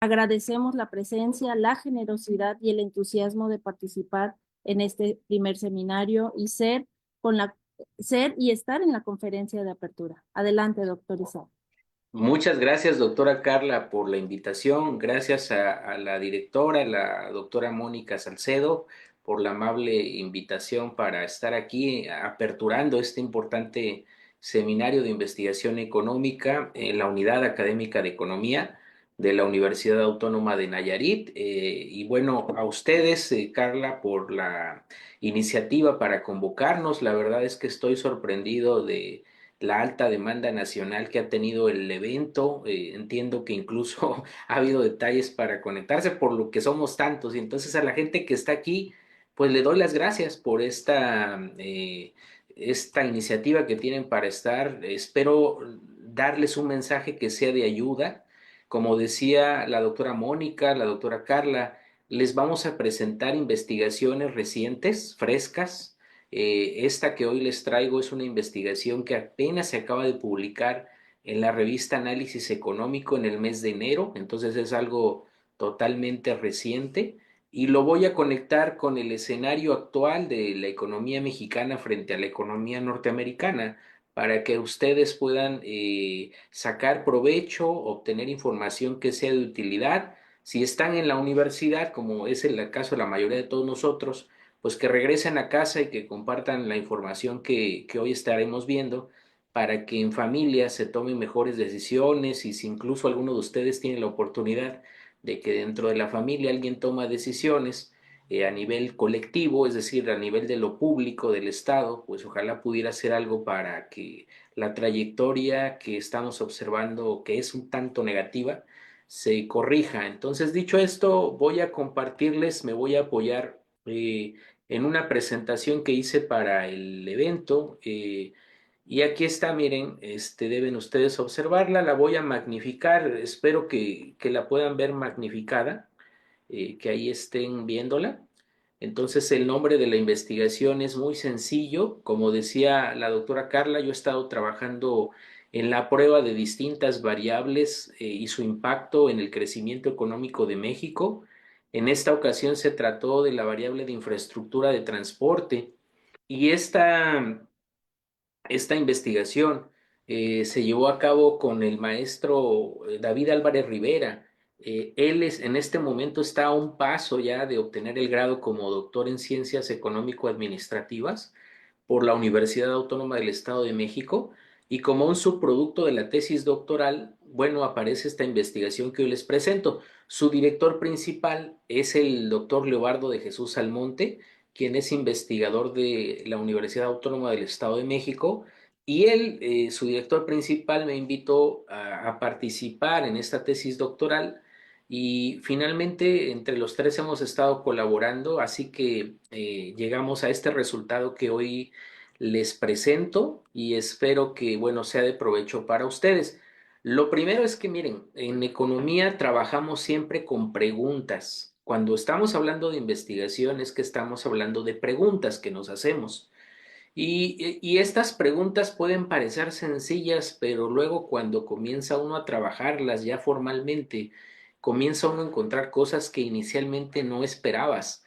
Agradecemos la presencia, la generosidad y el entusiasmo de participar en este primer seminario y ser y estar en la conferencia de apertura. Adelante, doctor Isaac. Muchas gracias, doctora Carla, por la invitación. Gracias a la directora, la doctora Mónica Salcedo, por la amable invitación para estar aquí aperturando este importante seminario de investigación económica en la Unidad Académica de Economía de la Universidad Autónoma de Nayarit. Y bueno, a ustedes, Carla, por la iniciativa para convocarnos. La verdad es que estoy sorprendido de la alta demanda nacional que ha tenido el evento. Entiendo que incluso ha habido detalles para conectarse por lo que somos tantos. Y entonces a la gente que está aquí, pues le doy las gracias por esta iniciativa que tienen para estar. Espero darles un mensaje que sea de ayuda. Como decía la doctora Mónica, la doctora Carla, les vamos a presentar investigaciones recientes, frescas. Esta que hoy les traigo es una investigación que apenas se acaba de publicar en la revista Análisis Económico en el mes de enero, entonces es algo totalmente reciente y lo voy a conectar con el escenario actual de la economía mexicana frente a la economía norteamericana para que ustedes puedan sacar provecho, obtener información que sea de utilidad. Si están en la universidad, como es el caso de la mayoría de todos nosotros, pues que regresen a casa y que compartan la información que hoy estaremos viendo para que en familia se tomen mejores decisiones y si incluso alguno de ustedes tiene la oportunidad de que dentro de la familia alguien toma decisiones a nivel colectivo, es decir, a nivel de lo público, del Estado, pues ojalá pudiera hacer algo para que la trayectoria que estamos observando, que es un tanto negativa, se corrija. Entonces, dicho esto, voy a compartirles, me voy a apoyar en una presentación que hice para el evento. Y aquí está, miren, deben ustedes observarla, la voy a magnificar, espero que la puedan ver magnificada, que ahí estén viéndola. Entonces, el nombre de la investigación es muy sencillo. Como decía la doctora Carla, yo he estado trabajando en la prueba de distintas variables y su impacto en el crecimiento económico de México. En esta ocasión se trató de la variable de infraestructura de transporte y esta investigación se llevó a cabo con el maestro David Álvarez Rivera. En este momento está a un paso ya de obtener el grado como doctor en ciencias económico-administrativas por la Universidad Autónoma del Estado de México y como un subproducto de la tesis doctoral, bueno, aparece esta investigación que hoy les presento. Su director principal es el doctor Leobardo de Jesús Almonte, quien es investigador de la Universidad Autónoma del Estado de México, y él, su director principal, me invitó a participar en esta tesis doctoral y finalmente entre los tres hemos estado colaborando, así que llegamos a este resultado que hoy les presento y espero que, bueno, sea de provecho para ustedes. Lo primero es que, miren, en economía trabajamos siempre con preguntas. Cuando estamos hablando de investigación es que estamos hablando de preguntas que nos hacemos. Y estas preguntas pueden parecer sencillas, pero luego cuando comienza uno a trabajarlas ya formalmente, comienza uno a encontrar cosas que inicialmente no esperabas,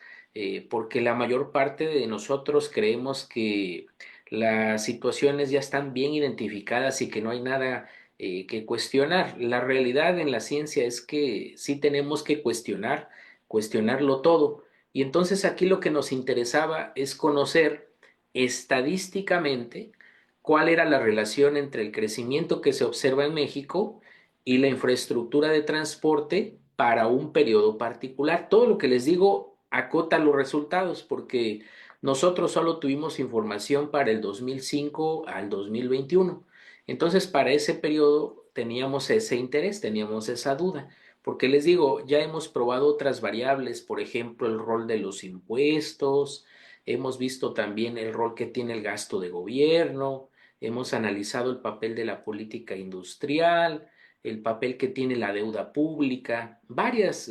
porque la mayor parte de nosotros creemos que las situaciones ya están bien identificadas y que no hay nada que cuestionar. La realidad en la ciencia es que sí tenemos que cuestionarlo todo. Y entonces aquí lo que nos interesaba es conocer estadísticamente cuál era la relación entre el crecimiento que se observa en México y la infraestructura de transporte para un periodo particular. Todo lo que les digo acota los resultados porque nosotros solo tuvimos información para el 2005 al 2021. Entonces, para ese periodo teníamos ese interés, teníamos esa duda, porque les digo, ya hemos probado otras variables, por ejemplo, el rol de los impuestos. Hemos visto también el rol que tiene el gasto de gobierno, hemos analizado el papel de la política industrial, el papel que tiene la deuda pública, varias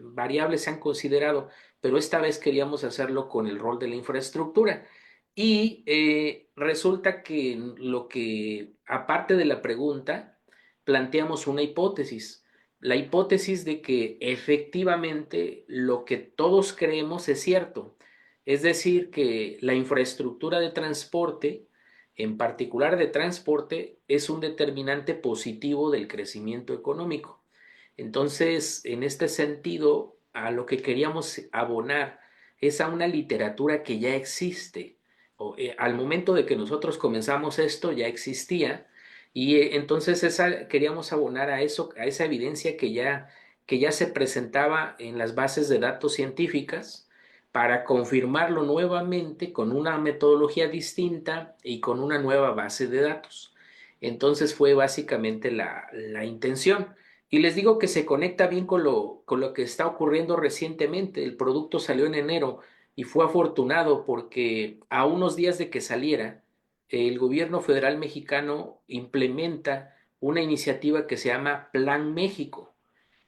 variables se han considerado, pero esta vez queríamos hacerlo con el rol de la infraestructura. Y resulta que aparte de la pregunta, planteamos una hipótesis. la hipótesis de que efectivamente lo que todos creemos es cierto. Es decir, que la infraestructura de transporte, en particular de transporte, es un determinante positivo del crecimiento económico. Entonces, en este sentido, a lo que queríamos abonar es a una literatura que ya existe. Al momento de que nosotros comenzamos esto, ya existía, y entonces queríamos abonar a eso, a esa evidencia que ya se presentaba en las bases de datos científicas, para confirmarlo nuevamente con una metodología distinta y con una nueva base de datos. Entonces fue básicamente la intención. Y les digo que se conecta bien con lo que está ocurriendo recientemente. El producto salió en enero y fue afortunado porque a unos días de que saliera, el gobierno federal mexicano implementa una iniciativa que se llama Plan México.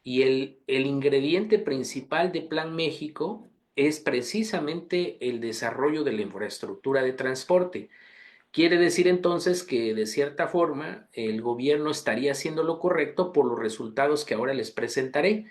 Y el ingrediente principal de Plan México es precisamente el desarrollo de la infraestructura de transporte. Quiere decir entonces que de cierta forma el gobierno estaría haciendo lo correcto por los resultados que ahora les presentaré.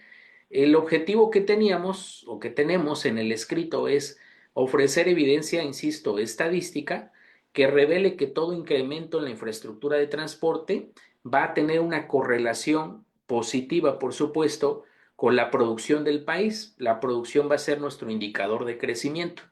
El objetivo que teníamos o que tenemos en el escrito es ofrecer evidencia, insisto, estadística que revele que todo incremento en la infraestructura de transporte va a tener una correlación positiva, por supuesto, con la producción del país. La producción va a ser nuestro indicador de crecimiento.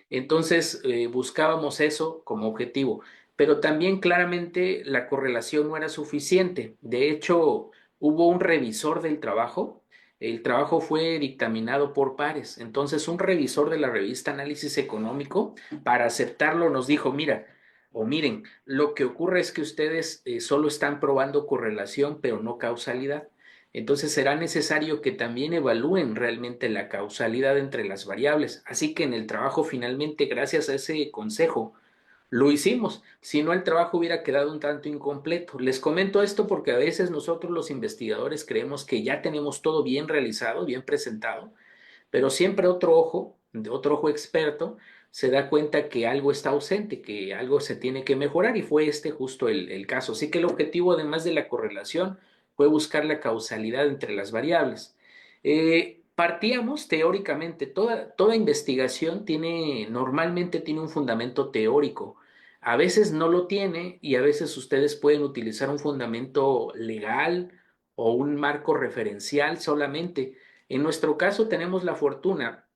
Entonces, buscábamos eso como objetivo, pero también claramente la correlación no era suficiente. De hecho, hubo un revisor del trabajo. El trabajo fue dictaminado por pares. Entonces, un revisor de la revista Análisis Económico, para aceptarlo, nos dijo, mira, o miren, lo que ocurre es que ustedes solo están probando correlación, pero no causalidad. Entonces será necesario que también evalúen realmente la causalidad entre las variables. Así que en el trabajo finalmente, gracias a ese consejo, lo hicimos. Si no, el trabajo hubiera quedado un tanto incompleto. Les comento esto porque a veces nosotros los investigadores creemos que ya tenemos todo bien realizado, bien presentado, pero siempre otro ojo, de otro ojo experto, se da cuenta que algo está ausente, que algo se tiene que mejorar y fue este justo el caso. Así que el objetivo, además de la correlación, fue buscar la causalidad entre las variables. Partíamos teóricamente, toda investigación normalmente tiene un fundamento teórico. A veces no lo tiene y a veces ustedes pueden utilizar un fundamento legal o un marco referencial solamente. En nuestro caso tenemos la fortuna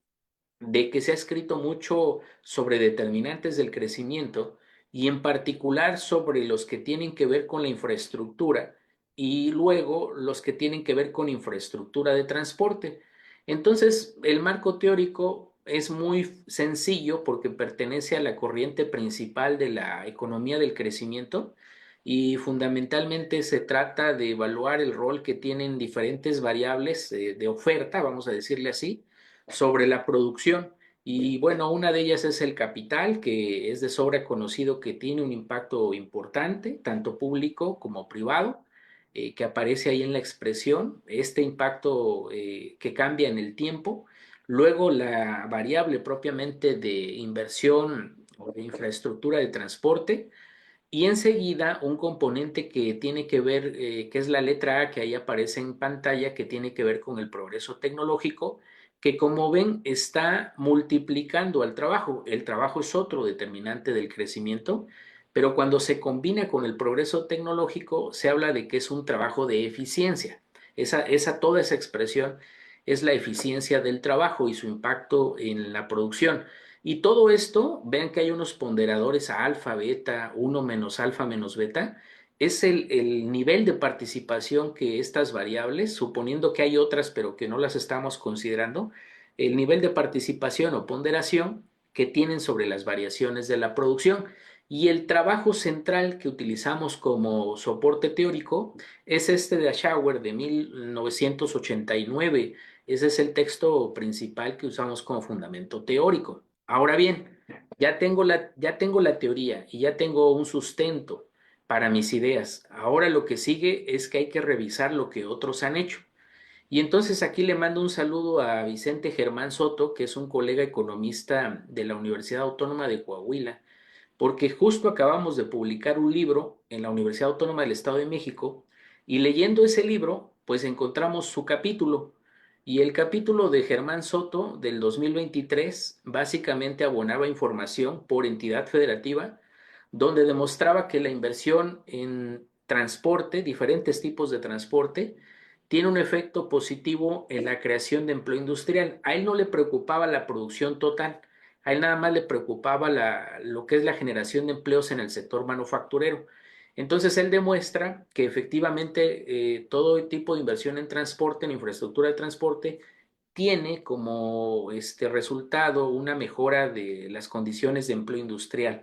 de que se ha escrito mucho sobre determinantes del crecimiento y en particular sobre los que tienen que ver con la infraestructura y luego los que tienen que ver con infraestructura de transporte. Entonces, el marco teórico es muy sencillo porque pertenece a la corriente principal de la economía del crecimiento y fundamentalmente se trata de evaluar el rol que tienen diferentes variables de oferta, vamos a decirle así, sobre la producción. Y bueno, una de ellas es el capital, que es de sobra conocido que tiene un impacto importante, tanto público como privado, que aparece ahí en la expresión, este impacto que cambia en el tiempo. Luego la variable propiamente de inversión o de infraestructura de transporte, y enseguida un componente que tiene que ver, que es la letra A que ahí aparece en pantalla, que tiene que ver con el progreso tecnológico, que como ven está multiplicando al trabajo. El trabajo es otro determinante del crecimiento, pero cuando se combina con el progreso tecnológico se habla de que es un trabajo de eficiencia. Toda esa expresión es la eficiencia del trabajo y su impacto en la producción. Y todo esto, vean que hay unos ponderadores a alfa, beta, uno menos alfa menos beta, es el nivel de participación que estas variables, suponiendo que hay otras pero que no las estamos considerando, el nivel de participación o ponderación que tienen sobre las variaciones de la producción. Y el trabajo central que utilizamos como soporte teórico es este de Ashauer de 1989. Ese es el texto principal que usamos como fundamento teórico. Ahora bien, ya tengo la teoría y ya tengo un sustento para mis ideas. Ahora lo que sigue es que hay que revisar lo que otros han hecho. Y entonces aquí le mando un saludo a Vicente Germán Soto, que es un colega economista de la Universidad Autónoma de Coahuila, porque justo acabamos de publicar un libro en la Universidad Autónoma del Estado de México y leyendo ese libro, pues encontramos su capítulo. Y el capítulo de Germán Soto del 2023 básicamente abonaba información por entidad federativa, donde demostraba que la inversión en transporte, diferentes tipos de transporte, tiene un efecto positivo en la creación de empleo industrial. A él no le preocupaba la producción total, a él nada más le preocupaba lo que es la generación de empleos en el sector manufacturero. Entonces él demuestra que efectivamente todo tipo de inversión en transporte, en infraestructura de transporte, tiene como resultado una mejora de las condiciones de empleo industrial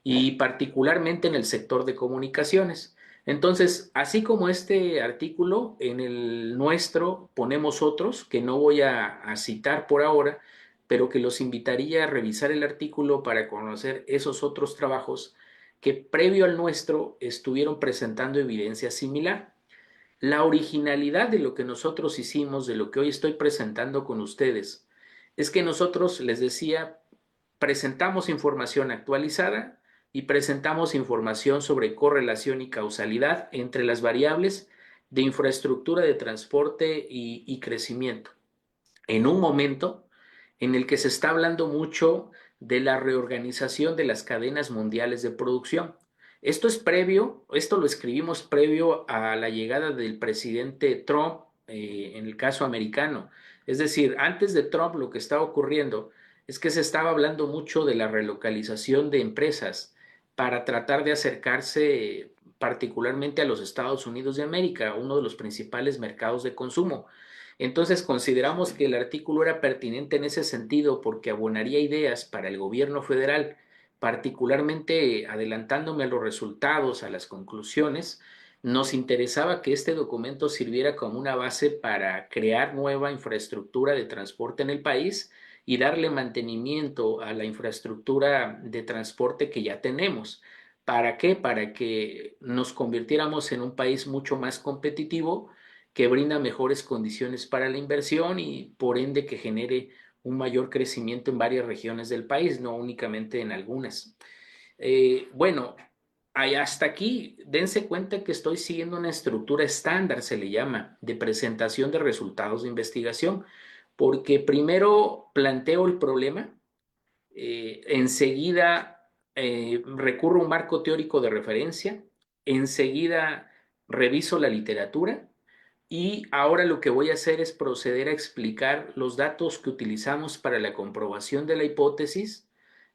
y particularmente en el sector de comunicaciones. Entonces, así como este artículo, en el nuestro ponemos otros que no voy a citar por ahora, pero que los invitaría a revisar el artículo para conocer esos otros trabajos que previo al nuestro estuvieron presentando evidencia similar. La originalidad de lo que nosotros hicimos, de lo que hoy estoy presentando con ustedes, es que nosotros, les decía, presentamos información actualizada y presentamos información sobre correlación y causalidad entre las variables de infraestructura de transporte y crecimiento. En un momento en el que se está hablando mucho de la reorganización de las cadenas mundiales de producción. Esto es previo, esto lo escribimos previo a la llegada del presidente Trump en el caso americano. Es decir, antes de Trump lo que estaba ocurriendo es que se estaba hablando mucho de la relocalización de empresas para tratar de acercarse particularmente a los Estados Unidos de América, uno de los principales mercados de consumo. Entonces consideramos que el artículo era pertinente en ese sentido porque abonaría ideas para el gobierno federal, particularmente adelantándome a los resultados, a las conclusiones. Nos interesaba que este documento sirviera como una base para crear nueva infraestructura de transporte en el país y darle mantenimiento a la infraestructura de transporte que ya tenemos. ¿Para qué? Para que nos convirtiéramos en un país mucho más competitivo, que brinda mejores condiciones para la inversión y por ende que genere un mayor crecimiento en varias regiones del país, no únicamente en algunas. Bueno, hasta aquí dense cuenta que estoy siguiendo una estructura estándar, se le llama, de presentación de resultados de investigación, porque primero planteo el problema, enseguida recurro a un marco teórico de referencia, enseguida reviso la literatura y ahora lo que voy a hacer es proceder a explicar los datos que utilizamos para la comprobación de la hipótesis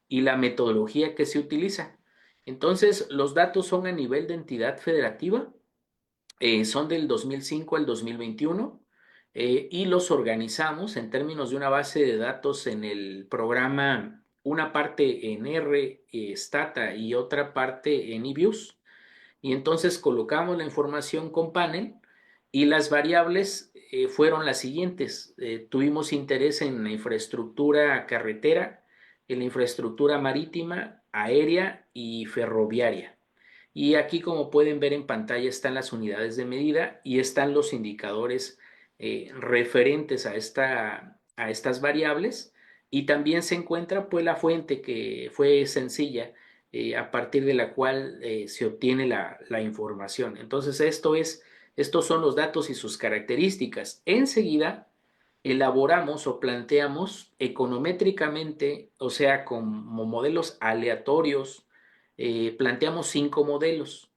y la metodología que se utiliza. Entonces, los datos son a nivel de entidad federativa, son del 2005 al 2021 y los organizamos en términos de una base de datos en el programa, una parte en R, Stata y otra parte en eViews. Y entonces colocamos la información con panel y las variables fueron las siguientes. Tuvimos interés en la infraestructura carretera, en la infraestructura marítima, aérea y ferroviaria. Y aquí, como pueden ver en pantalla, están las unidades de medida y están los indicadores referentes a estas variables. Y también se encuentra pues la fuente que fue sencilla, a partir de la cual se obtiene la información. Entonces, estos son los datos y sus características. Enseguida elaboramos o planteamos econométricamente, o sea, como modelos aleatorios, planteamos 5 modelos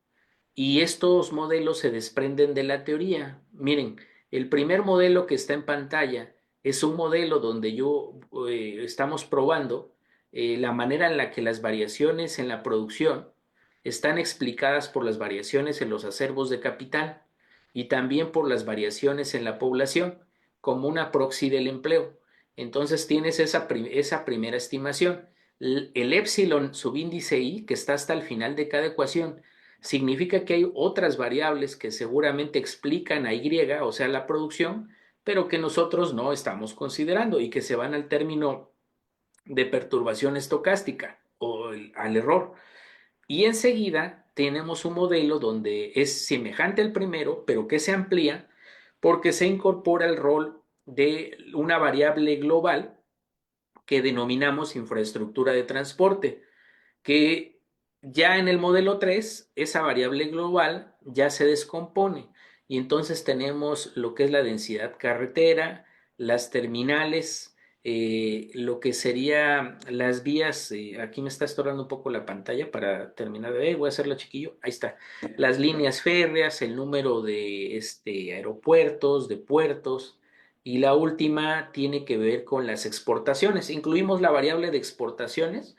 y estos modelos se desprenden de la teoría. Miren, el primer modelo que está en pantalla es un modelo donde estamos probando la manera en la que las variaciones en la producción están explicadas por las variaciones en los acervos de capital y también por las variaciones en la población como una proxy del empleo. Entonces tienes esa primera estimación. El épsilon subíndice i, que está hasta el final de cada ecuación, significa que hay otras variables que seguramente explican a Y, o sea, la producción, pero que nosotros no estamos considerando y que se van al término de perturbación estocástica o al error. Y enseguida tenemos un modelo donde es semejante al primero, pero que se amplía porque se incorpora el rol de una variable global que denominamos infraestructura de transporte, que ya en el modelo 3 esa variable global ya se descompone y entonces tenemos lo que es la densidad carretera, las terminales, lo que sería las vías, aquí me está estorbando un poco la pantalla para terminar de ver, voy a hacerlo chiquillo, ahí está, las líneas férreas, el número de aeropuertos, de puertos, y la última tiene que ver con las exportaciones. Incluimos la variable de exportaciones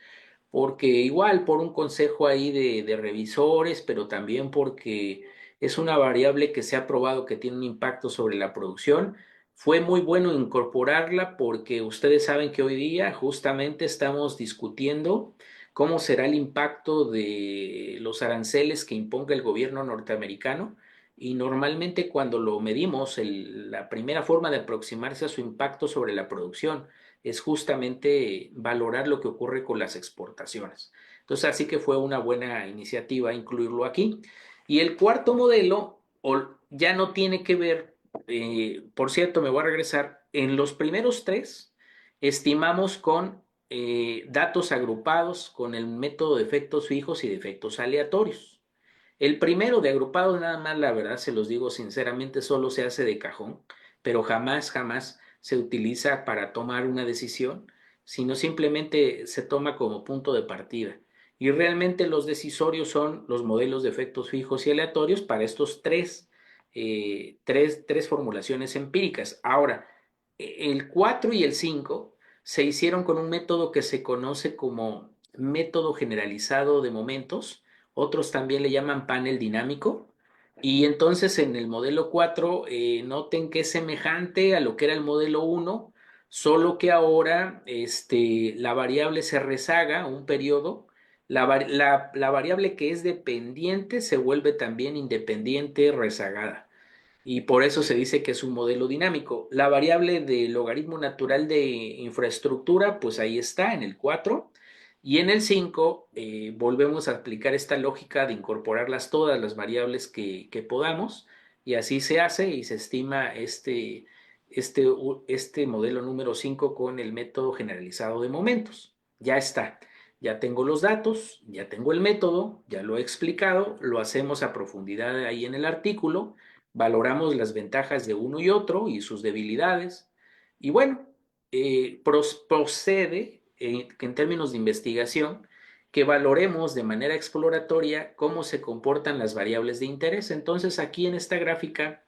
porque igual por un consejo ahí de revisores, pero también porque es una variable que se ha probado que tiene un impacto sobre la producción. Fue muy bueno incorporarla porque ustedes saben que hoy día justamente estamos discutiendo cómo será el impacto de los aranceles que imponga el gobierno norteamericano. Y normalmente cuando lo medimos, la primera forma de aproximarse a su impacto sobre la producción es justamente valorar lo que ocurre con las exportaciones. Entonces, así que fue una buena iniciativa incluirlo aquí. Y el cuarto modelo ya no tiene que ver, por cierto, me voy a regresar, en los primeros tres estimamos con datos agrupados con el método de efectos fijos y de efectos aleatorios. El primero de agrupados, nada más, la verdad, se los digo sinceramente, solo se hace de cajón, pero jamás, jamás se utiliza para tomar una decisión, sino simplemente se toma como punto de partida. Y realmente los decisorios son los modelos de efectos fijos y aleatorios para estos tres formulaciones empíricas. Ahora, el 4 y el 5 se hicieron con un método que se conoce como método generalizado de momentos, otros también le llaman panel dinámico. Y entonces en el modelo 4 noten que es semejante a lo que era el modelo 1, solo que ahora la variable se rezaga un periodo. La variable que es dependiente se vuelve también independiente rezagada. Y por eso se dice que es un modelo dinámico. La variable de logaritmo natural de infraestructura, pues ahí está en el 4. Y en el 5 volvemos a aplicar esta lógica de incorporarlas todas las variables que podamos, y así se hace y se estima este modelo número 5 con el método generalizado de momentos. Ya está, ya tengo los datos, ya tengo el método, ya lo he explicado, lo hacemos a profundidad ahí en el artículo, valoramos las ventajas de uno y otro y sus debilidades, y bueno, procede en términos de investigación que valoremos de manera exploratoria cómo se comportan las variables de interés. Entonces aquí en esta gráfica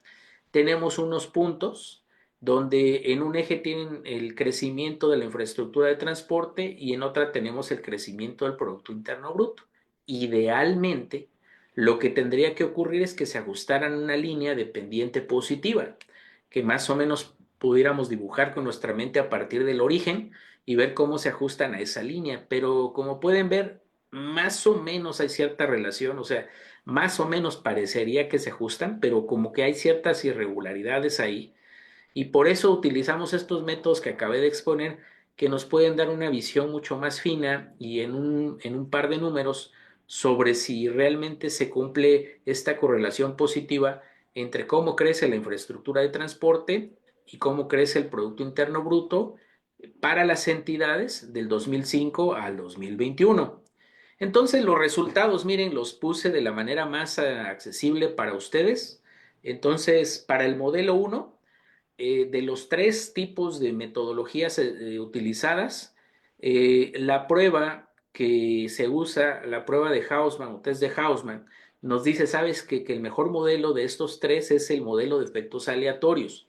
tenemos unos puntos donde en un eje tienen el crecimiento de la infraestructura de transporte y en otra tenemos el crecimiento del Producto Interno Bruto. Idealmente, lo que tendría que ocurrir es que se ajustaran una línea de pendiente positiva, que más o menos pudiéramos dibujar con nuestra mente a partir del origen y ver cómo se ajustan a esa línea. Pero como pueden ver, más o menos hay cierta relación, o sea, más o menos parecería que se ajustan, pero como que hay ciertas irregularidades ahí. Y por eso utilizamos estos métodos que acabé de exponer, que nos pueden dar una visión mucho más fina y en un par de números sobre si realmente se cumple esta correlación positiva entre cómo crece la infraestructura de transporte y cómo crece el Producto Interno Bruto para las entidades del 2005 al 2021. Entonces los resultados, miren, los puse de la manera más accesible para ustedes. Entonces, para el modelo 1, de los tres tipos de metodologías utilizadas, la prueba que se usa, la prueba de Hausmann o test de Hausmann, nos dice, sabes que el mejor modelo de estos tres es el modelo de efectos aleatorios.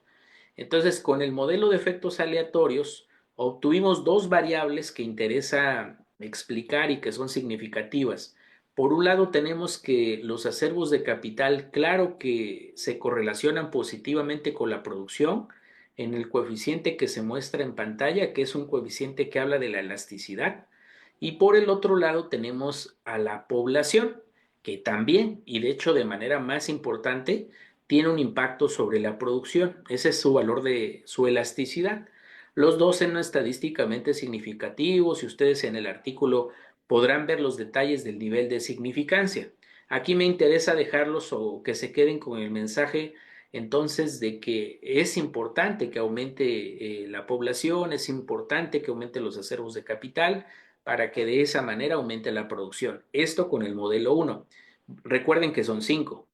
Entonces, con el modelo de efectos aleatorios, obtuvimos dos variables que interesa explicar y que son significativas. Por un lado, tenemos que los acervos de capital, claro que se correlacionan positivamente con la producción en el coeficiente que se muestra en pantalla, que es un coeficiente que habla de la elasticidad. Y por el otro lado, tenemos a la población, que también, y de hecho de manera más importante, tiene un impacto sobre la producción. Ese es su valor de su elasticidad. Los dos son estadísticamente significativos y ustedes en el artículo podrán ver los detalles del nivel de significancia. Aquí me interesa dejarlos o que se queden con el mensaje entonces de que es importante que aumente la población, es importante que aumente los acervos de capital para que de esa manera aumente la producción. Esto con el modelo 1. Recuerden que son 5.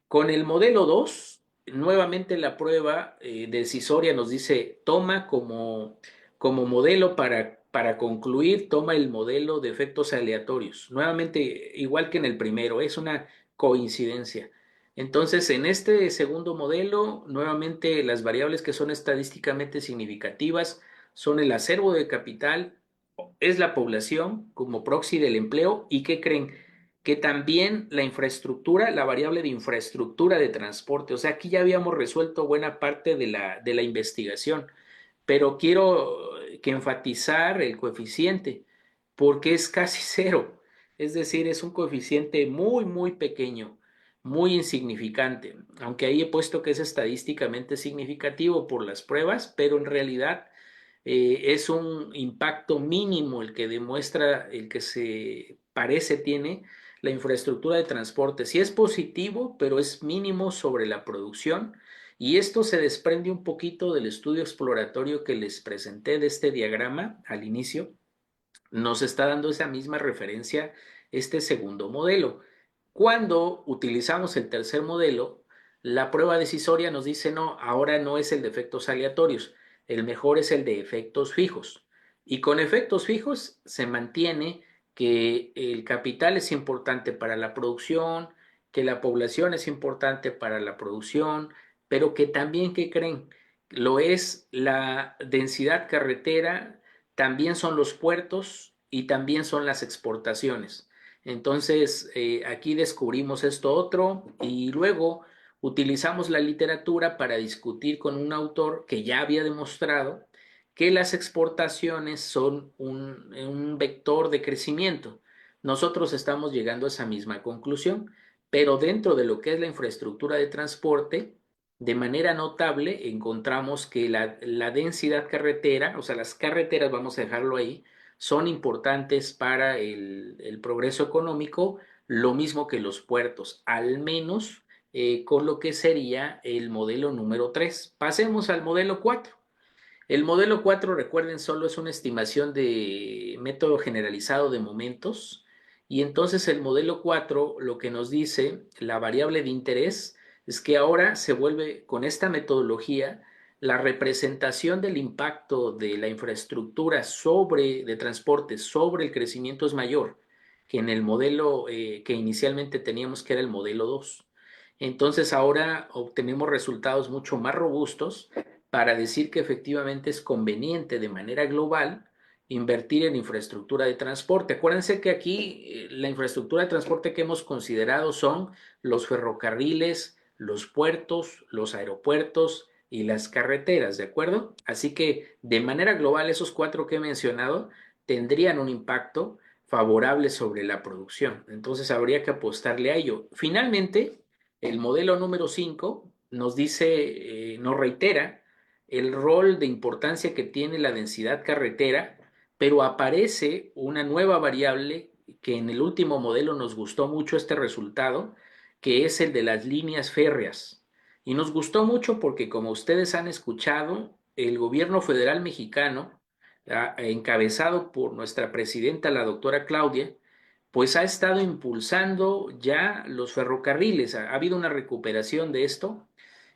Con el modelo 2 nuevamente la prueba decisoria nos dice, toma como modelo para concluir, toma el modelo de efectos aleatorios. Nuevamente, igual que en el primero, es una coincidencia. Entonces, en este segundo modelo, nuevamente las variables que son estadísticamente significativas son el acervo de capital, es la población como proxy del empleo y ¿qué creen? Que también la infraestructura, la variable de infraestructura de transporte, o sea, aquí ya habíamos resuelto buena parte de la investigación, pero quiero que enfatizar el coeficiente, porque es casi cero, es decir, es un coeficiente muy, muy pequeño, muy insignificante, aunque ahí he puesto que es estadísticamente significativo por las pruebas, pero en realidad es un impacto mínimo el que demuestra, el que se parece tiene la infraestructura de transporte. Sí es positivo, pero es mínimo sobre la producción. Y esto se desprende un poquito del estudio exploratorio que les presenté de este diagrama al inicio. Nos está dando esa misma referencia este segundo modelo. Cuando utilizamos el tercer modelo, la prueba decisoria nos dice, no, ahora no es el de efectos aleatorios, el mejor es el de efectos fijos. Y con efectos fijos se mantiene que el capital es importante para la producción, que la población es importante para la producción, pero que también, ¿qué creen? Lo es la densidad carretera, también son los puertos y también son las exportaciones. Entonces, aquí descubrimos esto otro y luego utilizamos la literatura para discutir con un autor que ya había demostrado que las exportaciones son un vector de crecimiento. Nosotros estamos llegando a esa misma conclusión, pero dentro de lo que es la infraestructura de transporte, de manera notable encontramos que la densidad carretera, o sea, las carreteras, vamos a dejarlo ahí, son importantes para el progreso económico, lo mismo que los puertos, al menos con lo que sería el modelo número 3. Pasemos al modelo 4. El modelo 4, recuerden, solo es una estimación de método generalizado de momentos. Y entonces el modelo 4 lo que nos dice, la variable de interés, es que ahora se vuelve con esta metodología la representación del impacto de la infraestructura de transporte sobre el crecimiento es mayor que en el modelo que inicialmente teníamos, que era el modelo 2. Entonces ahora obtenemos resultados mucho más robustos para decir que efectivamente es conveniente de manera global invertir en infraestructura de transporte. Acuérdense que aquí la infraestructura de transporte que hemos considerado son los ferrocarriles, los puertos, los aeropuertos y las carreteras, ¿de acuerdo? Así que de manera global esos cuatro que he mencionado tendrían un impacto favorable sobre la producción. Entonces habría que apostarle a ello. Finalmente, el modelo número 5 nos dice, nos reitera el rol de importancia que tiene la densidad carretera, pero aparece una nueva variable que en el último modelo nos gustó mucho este resultado, que es el de las líneas férreas. Y nos gustó mucho porque, como ustedes han escuchado, el gobierno federal mexicano, encabezado por nuestra presidenta, la doctora Claudia, pues ha estado impulsando ya los ferrocarriles. Ha habido una recuperación de esto.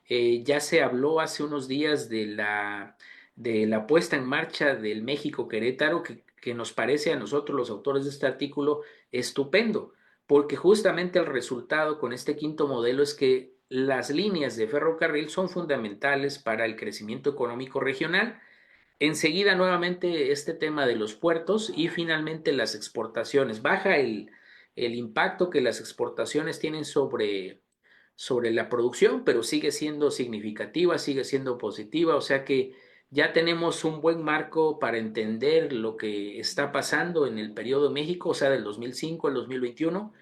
Ya se habló hace unos días de la puesta en marcha del México Querétaro, que nos parece a nosotros los autores de este artículo estupendo, porque justamente el resultado con este quinto modelo es que las líneas de ferrocarril son fundamentales para el crecimiento económico regional. Enseguida nuevamente este tema de los puertos y finalmente las exportaciones. Baja el impacto que las exportaciones tienen sobre la producción, pero sigue siendo significativa, sigue siendo positiva, o sea que ya tenemos un buen marco para entender lo que está pasando en el periodo de México, o sea, del 2005 al 2021,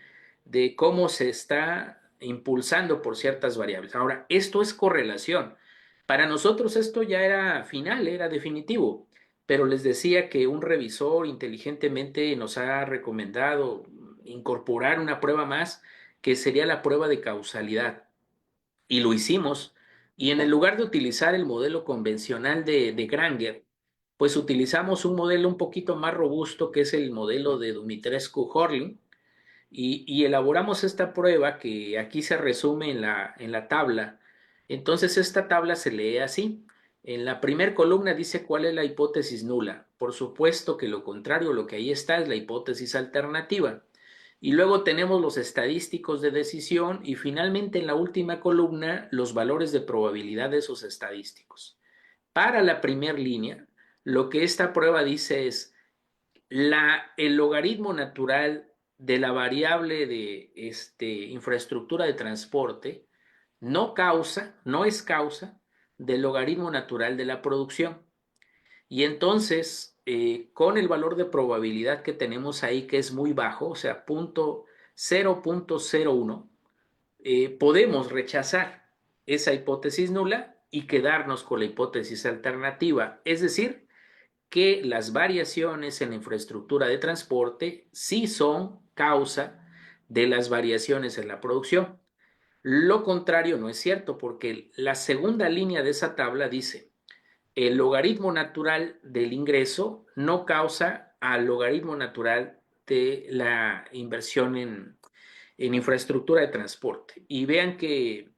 de cómo se está impulsando por ciertas variables. Ahora, esto es correlación. Para nosotros esto ya era final, era definitivo, pero les decía que un revisor inteligentemente nos ha recomendado incorporar una prueba más, que sería la prueba de causalidad. Y lo hicimos. Y en el lugar de utilizar el modelo convencional de Granger, pues utilizamos un modelo un poquito más robusto, que es el modelo de Dumitrescu-Horlin, y elaboramos esta prueba que aquí se resume en la tabla, Entonces esta tabla se lee así. En la primera columna dice cuál es la hipótesis nula. Por supuesto que lo contrario, lo que ahí está es la hipótesis alternativa. Y luego tenemos los estadísticos de decisión y finalmente en la última columna los valores de probabilidad de esos estadísticos. Para la primera línea, lo que esta prueba dice es el logaritmo natural de la variable de infraestructura de transporte no es causa del logaritmo natural de la producción. Y entonces, con el valor de probabilidad que tenemos ahí, que es muy bajo, o sea, 0.01, podemos rechazar esa hipótesis nula y quedarnos con la hipótesis alternativa, es decir, que las variaciones en la infraestructura de transporte sí son causa de las variaciones en la producción. Lo contrario no es cierto, porque la segunda línea de esa tabla dice, el logaritmo natural del ingreso no causa al logaritmo natural de la inversión en infraestructura de transporte. Y vean que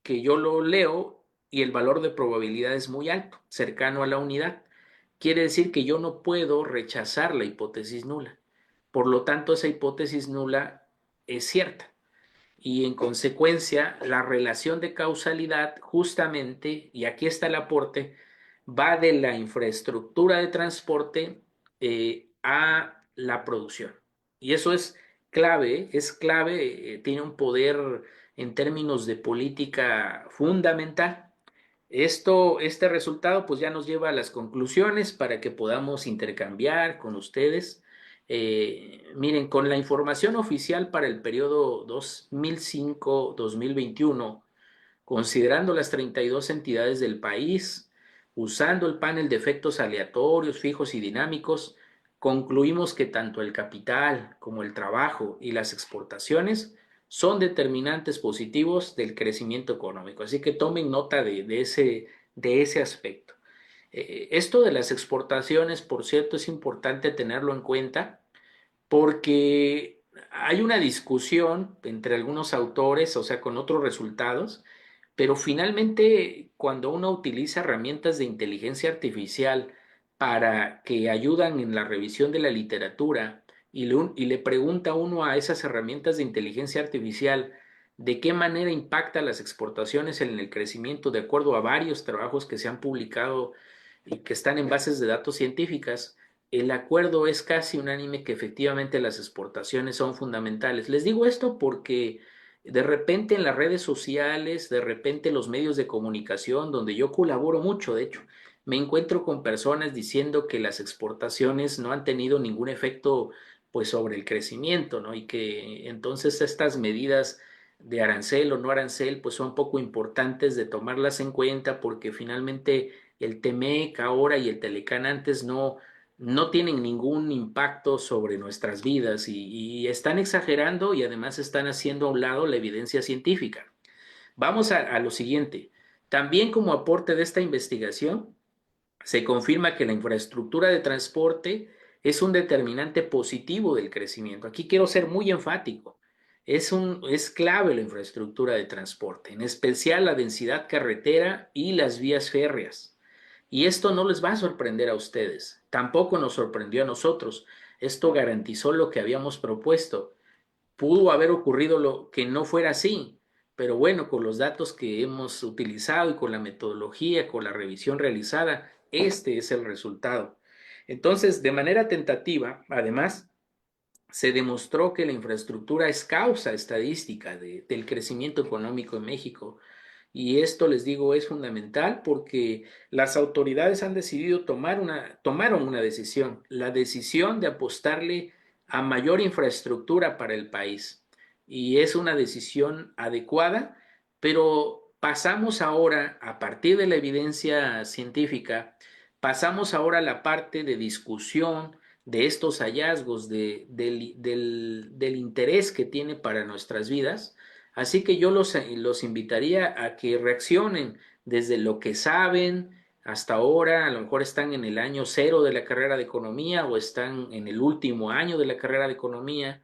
yo lo leo y el valor de probabilidad es muy alto, cercano a la unidad. Quiere decir que yo no puedo rechazar la hipótesis nula. Por lo tanto, esa hipótesis nula es cierta. Y en consecuencia, la relación de causalidad justamente, y aquí está el aporte, va de la infraestructura de transporte a la producción. Y eso es clave, tiene un poder en términos de política fundamental. Este resultado pues ya nos lleva a las conclusiones para que podamos intercambiar con ustedes. Miren, con la información oficial para el periodo 2005-2021, considerando las 32 entidades del país, usando el panel de efectos aleatorios, fijos y dinámicos, concluimos que tanto el capital como el trabajo y las exportaciones son determinantes positivos del crecimiento económico. Así que tomen nota de ese aspecto. Esto de las exportaciones, por cierto, es importante tenerlo en cuenta porque hay una discusión entre algunos autores, o sea, con otros resultados, pero finalmente cuando uno utiliza herramientas de inteligencia artificial para que ayudan en la revisión de la literatura y le pregunta uno a esas herramientas de inteligencia artificial de qué manera impacta las exportaciones en el crecimiento de acuerdo a varios trabajos que se han publicado y que están en bases de datos científicas, el acuerdo es casi unánime que efectivamente las exportaciones son fundamentales. Les digo esto porque de repente en las redes sociales, de repente en los medios de comunicación, donde yo colaboro mucho, de hecho, me encuentro con personas diciendo que las exportaciones no han tenido ningún efecto pues sobre el crecimiento, ¿no? Y que entonces estas medidas de arancel o no arancel pues son poco importantes de tomarlas en cuenta porque finalmente el TEMEC ahora y el Telecán antes no tienen ningún impacto sobre nuestras vidas y están exagerando y además están haciendo a un lado la evidencia científica. Vamos a lo siguiente. También como aporte de esta investigación, se confirma que la infraestructura de transporte es un determinante positivo del crecimiento. Aquí quiero ser muy enfático. Es clave la infraestructura de transporte, en especial la densidad carretera y las vías férreas. Y esto no les va a sorprender a ustedes, tampoco nos sorprendió a nosotros. Esto garantizó lo que habíamos propuesto. Pudo haber ocurrido lo que no fuera así, pero bueno, con los datos que hemos utilizado y con la metodología, con la revisión realizada, este es el resultado. Entonces, de manera tentativa, además, se demostró que la infraestructura es causa estadística del crecimiento económico en México. Y esto, les digo, es fundamental porque las autoridades han decidido tomaron una decisión, la decisión de apostarle a mayor infraestructura para el país. Y es una decisión adecuada, pero pasamos ahora, a partir de la evidencia científica, pasamos ahora a la parte de discusión de estos hallazgos, del interés que tiene para nuestras vidas. Así que yo los invitaría a que reaccionen desde lo que saben hasta ahora. A lo mejor están en el año cero de la carrera de economía o están en el último año de la carrera de economía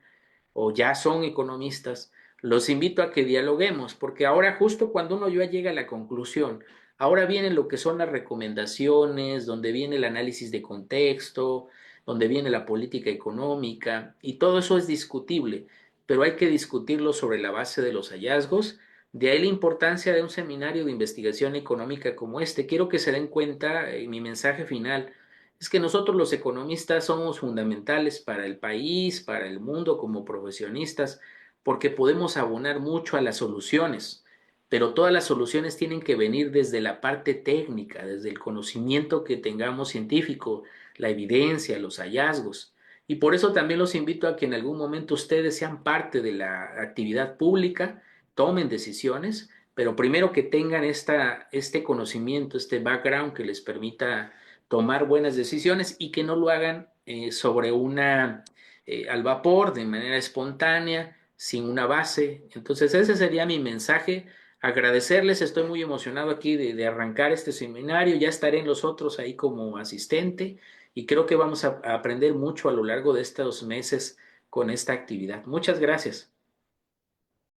o ya son economistas. los invito a que dialoguemos, porque ahora justo cuando uno ya llega a la conclusión, ahora vienen lo que son las recomendaciones, donde viene el análisis de contexto, donde viene la política económica, y todo eso es discutible, pero hay que discutirlo sobre la base de los hallazgos. De ahí la importancia de un seminario de investigación económica como este. Quiero que se den cuenta, mi mensaje final es que nosotros los economistas somos fundamentales para el país, para el mundo como profesionistas, porque podemos abonar mucho a las soluciones, pero todas las soluciones tienen que venir desde la parte técnica, desde el conocimiento que tengamos científico, la evidencia, los hallazgos. Y por eso también los invito a que en algún momento ustedes sean parte de la actividad pública, tomen decisiones, pero primero que tengan este conocimiento, este background que les permita tomar buenas decisiones y que no lo hagan sobre al vapor, de manera espontánea, sin una base. Entonces ese sería mi mensaje. Agradecerles, estoy muy emocionado aquí de arrancar este seminario, ya estaré en los otros ahí como asistente y creo que vamos a aprender mucho a lo largo de estos meses con esta actividad. Muchas gracias.